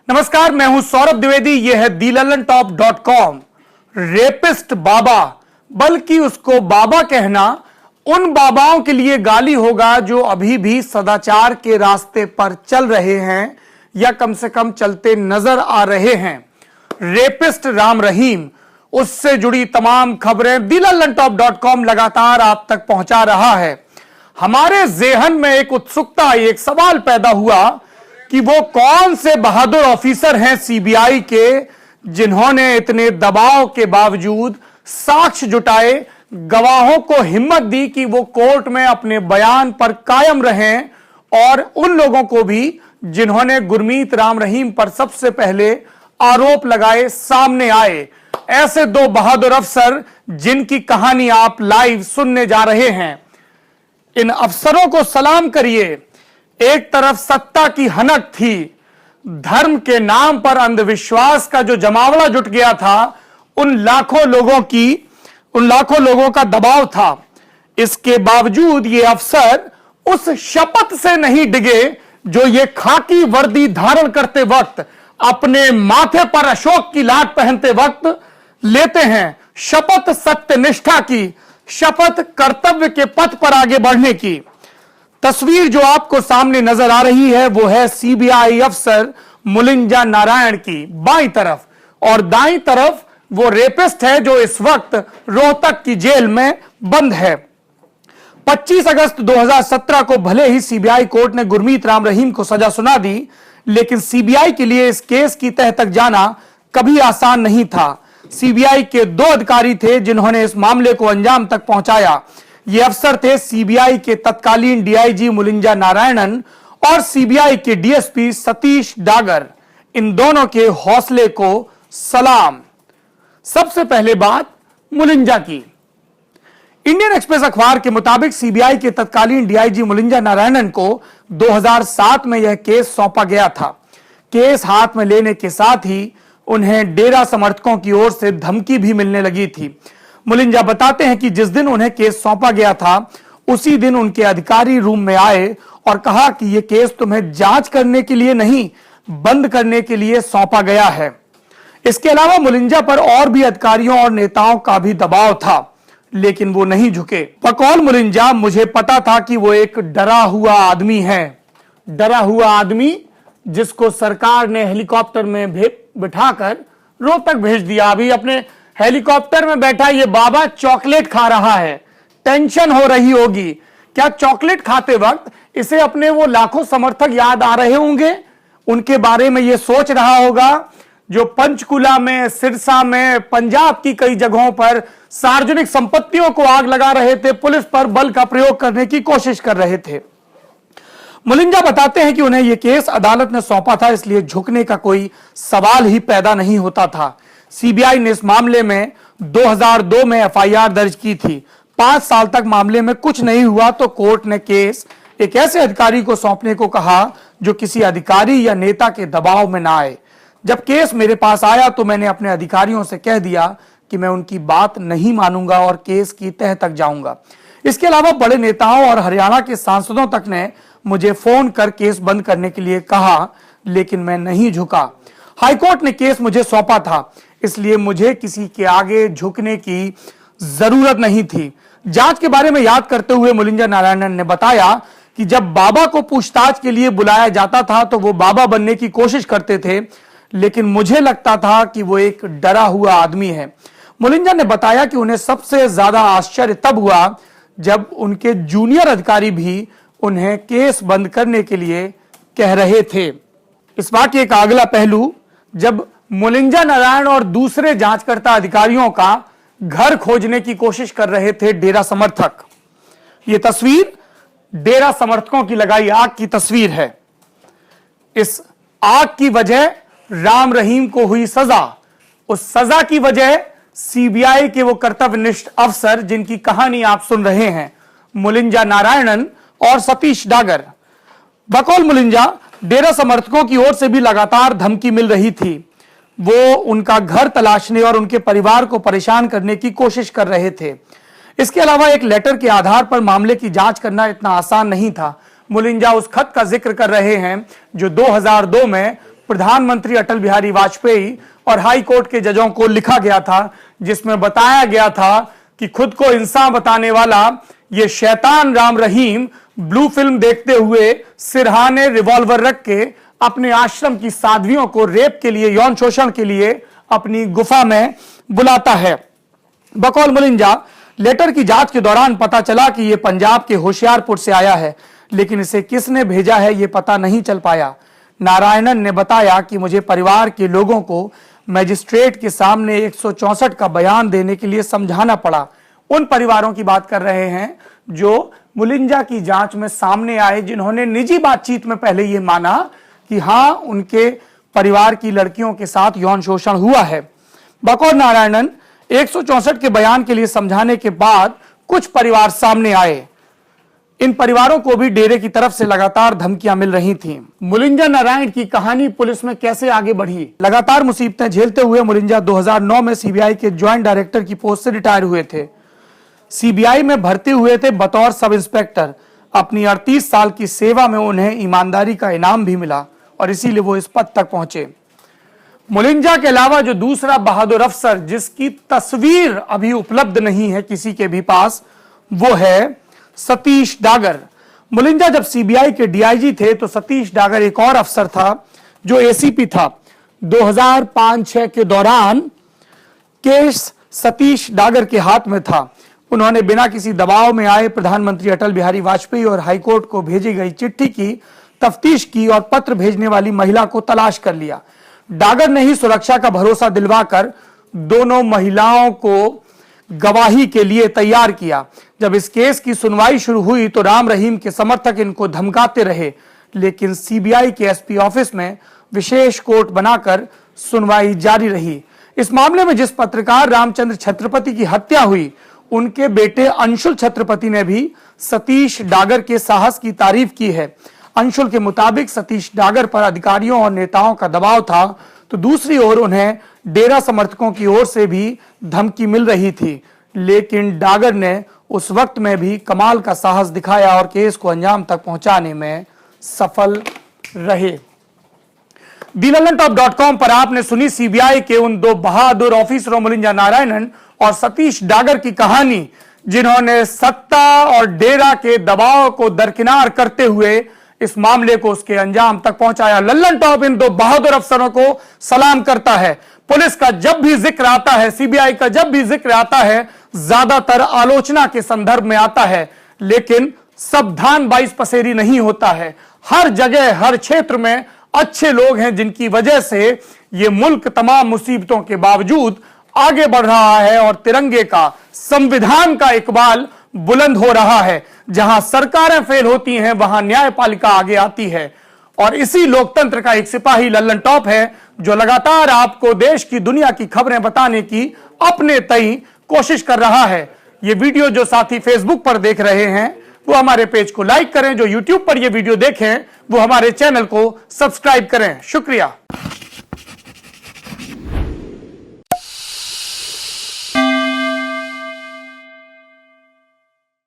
नमस्कार, मैं हूं सौरभ द्विवेदी। यह है DLallanTop.com। रेपिस्ट बाबा, बल्कि उसको बाबा कहना उन बाबाओं के लिए गाली होगा जो अभी भी सदाचार के रास्ते पर चल रहे हैं या कम से कम चलते नजर आ रहे हैं। रेपिस्ट राम रहीम, उससे जुड़ी तमाम खबरें DLallanTop.com लगातार आप तक पहुंचा रहा है। हमारे ज़हन में एक उत्सुकता, एक सवाल पैदा हुआ कि वो कौन से बहादुर ऑफिसर हैं सीबीआई के जिन्होंने इतने दबाव के बावजूद साक्ष्य जुटाए, गवाहों को हिम्मत दी कि वो कोर्ट में अपने बयान पर कायम रहें, और उन लोगों को भी जिन्होंने गुरमीत राम रहीम पर सबसे पहले आरोप लगाए सामने आए। ऐसे दो बहादुर अफसर जिनकी कहानी आप लाइव सुनने जा रहे हैं। इन अफसरों को सलाम करिए। एक तरफ सत्ता की हनक थी, धर्म के नाम पर अंधविश्वास का जो जमावड़ा जुट गया था, उन लाखों लोगों का दबाव था। इसके बावजूद ये अफसर उस शपथ से नहीं डिगे जो ये खाकी वर्दी धारण करते वक्त, अपने माथे पर अशोक की लाट पहनते वक्त लेते हैं। शपथ सत्यनिष्ठा की, शपथ कर्तव्य के पथ पर आगे बढ़ने की। तस्वीर जो आपको सामने नजर आ रही है वो है सीबीआई अफसर मुलिंजा नारायण की बाईं तरफ, और दाईं तरफ वो रेपिस्ट है जो इस वक्त रोहतक की जेल में बंद है। 25 अगस्त 2017 को भले ही सीबीआई कोर्ट ने गुरमीत राम रहीम को सजा सुना दी, लेकिन सीबीआई के लिए इस केस की तह तक जाना कभी आसान नहीं था। सीबीआई के दो अधिकारी थे जिन्होंने इस मामले को अंजाम तक पहुंचाया। ये अफसर थे सीबीआई के तत्कालीन डीआईजी मुलिंजा नारायणन और सीबीआई के डीएसपी सतीश डागर। इन दोनों के हौसले को सलाम। सबसे पहले बात मुलिंजा की। इंडियन एक्सप्रेस अखबार के मुताबिक सीबीआई के तत्कालीन डीआईजी मुलिंजा नारायणन को 2007 में यह केस सौंपा गया था। केस हाथ में लेने के साथ ही उन्हें डेरा समर्थकों की ओर से धमकी भी मिलने लगी थी। मुलिंजा बताते हैं कि जिस दिन उन्हें केस सौंपा गया था, उसी दिन उनके अधिकारी रूम में आए और कहा कि यह केस तुम्हें जांच करने के लिए नहीं, बंद करने के लिए सौंपा गया है। इसके अलावा मुलिंजा पर और भी अधिकारियों और नेताओं का भी दबाव था, लेकिन वो नहीं झुके। बकौल मुलिंजा, मुझे पता था कि वो एक डरा हुआ आदमी है। डरा हुआ आदमी जिसको सरकार ने हेलीकॉप्टर में बिठाकर रोहतक भेज दिया। अभी अपने हेलीकॉप्टर में बैठा ये बाबा चॉकलेट खा रहा है। टेंशन हो रही होगी। क्या चॉकलेट खाते वक्त इसे अपने वो लाखों समर्थक याद आ रहे होंगे? उनके बारे में ये सोच रहा होगा जो पंचकुला में, सिरसा में, पंजाब की कई जगहों पर सार्वजनिक संपत्तियों को आग लगा रहे थे, पुलिस पर बल का प्रयोग करने की कोशिश कर रहे थे। मुलिंजा बताते हैं कि उन्हें यह केस अदालत ने सौंपा था, इसलिए झुकने का कोई सवाल ही पैदा नहीं होता था। सीबीआई ने इस मामले में 2002 में एफआईआर दर्ज की थी। 5 साल तक मामले में कुछ नहीं हुआ तो कोर्ट ने केस एक ऐसे अधिकारी को सौंपने को कहा जो किसी अधिकारी या नेता के दबाव में ना आए। जब केस मेरे पास आया तो मैंने अपने अधिकारियों से कह दिया कि मैं उनकी बात नहीं मानूंगा और केस की तह तक जाऊंगा। इसके अलावा बड़े नेताओं और हरियाणा के सांसदों तक ने मुझे फोन कर केस बंद करने के लिए कहा, लेकिन मैं नहीं झुका। हाईकोर्ट ने केस मुझे सौंपा था, इसलिए मुझे किसी के आगे झुकने की जरूरत नहीं थी। जांच के बारे में याद करते हुए मुलिंजा नारायणन ने बताया कि जब बाबा को पूछताछ के लिए बुलाया जाता था तो वो बाबा बनने की कोशिश करते थे, लेकिन मुझे लगता था कि वो एक डरा हुआ आदमी है। मुलिंजा ने बताया कि उन्हें सबसे ज्यादा आश्चर्य तब हुआ जब उनके जूनियर अधिकारी भी उन्हें केस बंद करने के लिए कह रहे थे। इस वाकये का अगला पहलू, जब मुलिंजा नारायण और दूसरे जांचकर्ता अधिकारियों का घर खोजने की कोशिश कर रहे थे डेरा समर्थक। यह तस्वीर डेरा समर्थकों की लगाई आग की तस्वीर है। इस आग की वजह राम रहीम को हुई सजा। उस सजा की वजह सीबीआई के वो कर्तव्यनिष्ठ अफसर जिनकी कहानी आप सुन रहे हैं, मुलिंजा नारायणन और सतीश डागर। बकौल मुलिंजा, डेरा समर्थकों की ओर से भी लगातार धमकी मिल रही थी। वो उनका घर तलाशने और उनके परिवार को परेशान करने की कोशिश कर रहे थे। इसके अलावा एक लेटर के आधार पर मामले की जांच करना इतना आसान नहीं था। मुलिंजा उस खत का जिक्र कर रहे हैं जो 2002 में प्रधानमंत्री अटल बिहारी वाजपेयी और हाई कोर्ट के जजों को लिखा गया था, जिसमें बताया गया था कि खुद को इंसान बताने वाला ये शैतान राम रहीम ब्लू फिल्म देखते हुए सिरहाने रिवॉल्वर रख के अपने आश्रम की साध्वियों को रेप के लिए, यौन शोषण के लिए अपनी गुफा में बुलाता है। बकौल मुलिंजा, लेटर की जांच के दौरान पता चला कि यह पंजाब के होशियारपुर से आया है, लेकिन इसे किसने भेजा है यह पता नहीं चल पाया। नारायणन ने बताया कि मुझे परिवार के लोगों को मजिस्ट्रेट के सामने 164 का बयान देने के लिए समझाना पड़ा। उन परिवारों की बात कर रहे हैं जो मुलिंजा की जांच में सामने आए, जिन्होंने निजी बातचीत में पहले यह माना कि हां, उनके परिवार की लड़कियों के साथ यौन शोषण हुआ है। बकौल नारायणन, 164 के बयान के लिए समझाने के बाद कुछ परिवार सामने आए। इन परिवारों को भी डेरे की तरफ से लगातार धमकियां मिल रही थीं। मुलिंजा नारायण की कहानी पुलिस में कैसे आगे बढ़ी। लगातार मुसीबतें झेलते हुए मुलिंजा 2009 में सीबीआई के ज्वाइंट डायरेक्टर की पोस्ट से रिटायर हुए थे। सीबीआई में भर्ती हुए थे बतौर सब इंस्पेक्टर। अपनी 38 साल की सेवा में उन्हें ईमानदारी का इनाम भी मिला और इसीलिए वो इस पद तक पहुंचे। मुलिंजा के अलावा जो दूसरा बहादुर अफसर जिसकी तस्वीर अभी उपलब्ध नहीं है किसी के भी पास, वो है सतीश डागर। मुलिंजा जब सीबीआई के डीआईजी थे तो सतीश डागर एक और अफसर था जो एसीपी था। 2005-6 के दौरान केस सतीश डागर के हाथ में था। उन्होंने बिना किसी दबाव में आए प्रधानमंत्री अटल बिहारी वाजपेयी और हाईकोर्ट को भेजी गई चिट्ठी की तफ्तीश की और पत्र भेजने वाली महिला को तलाश कर लिया। डागर ने ही सुरक्षा का भरोसा दिलवाकर दोनों महिलाओं को गवाही के लिए तैयार किया। जब इस केस की सुनवाई शुरू हुई तो राम रहीम के समर्थक इनको धमकाते रहे, लेकिन सीबीआई के एसपी ऑफिस में विशेष कोर्ट बनाकर सुनवाई जारी रही। इस मामले में जिस पत्रकार रामचंद्र छत्रपति की हत्या हुई, उनके बेटे अंशुल छत्रपति ने भी सतीश डागर के साहस की तारीफ की है। अंशुल के मुताबिक सतीश डागर पर अधिकारियों और नेताओं का दबाव था, तो दूसरी ओर उन्हें डेरा समर्थकों की ओर से भी धमकी मिल रही थी, लेकिन डागर ने उस वक्त में भी कमाल का साहस दिखाया और केस को अंजाम तक पहुंचाने में सफल रहे। DLLNTop.com पर आपने सुनी सीबीआई के उन दो बहादुर ऑफिसरों मुलिंजा नारायणन और सतीश डागर की कहानी, जिन्होंने सत्ता और डेरा के दबाव को दरकिनार करते हुए इस मामले को उसके अंजाम तक पहुंचाया। लल्लन टॉप इन दो बहादुर अफसरों को सलाम करता है। पुलिस का जब भी जिक्र आता है, सीबीआई का जब भी जिक्र आता है, ज्यादातर आलोचना के संदर्भ में आता है, लेकिन सब धान 22 पसेरी नहीं होता है। हर जगह, हर क्षेत्र में अच्छे लोग हैं जिनकी वजह से यह मुल्क तमाम मुसीबतों के बावजूद आगे बढ़ रहा है और तिरंगे का, संविधान का इकबाल बुलंद हो रहा है। जहां सरकारें फेल होती हैं वहां न्यायपालिका आगे आती है, और इसी लोकतंत्र का एक सिपाही लल्लन टॉप है जो लगातार आपको देश की, दुनिया की खबरें बताने की अपने तई कोशिश कर रहा है। ये वीडियो जो साथी फेसबुक पर देख रहे हैं वो हमारे पेज को लाइक करें, जो यूट्यूब पर ये वीडियो देखें वो हमारे चैनल को सब्सक्राइब करें। शुक्रिया।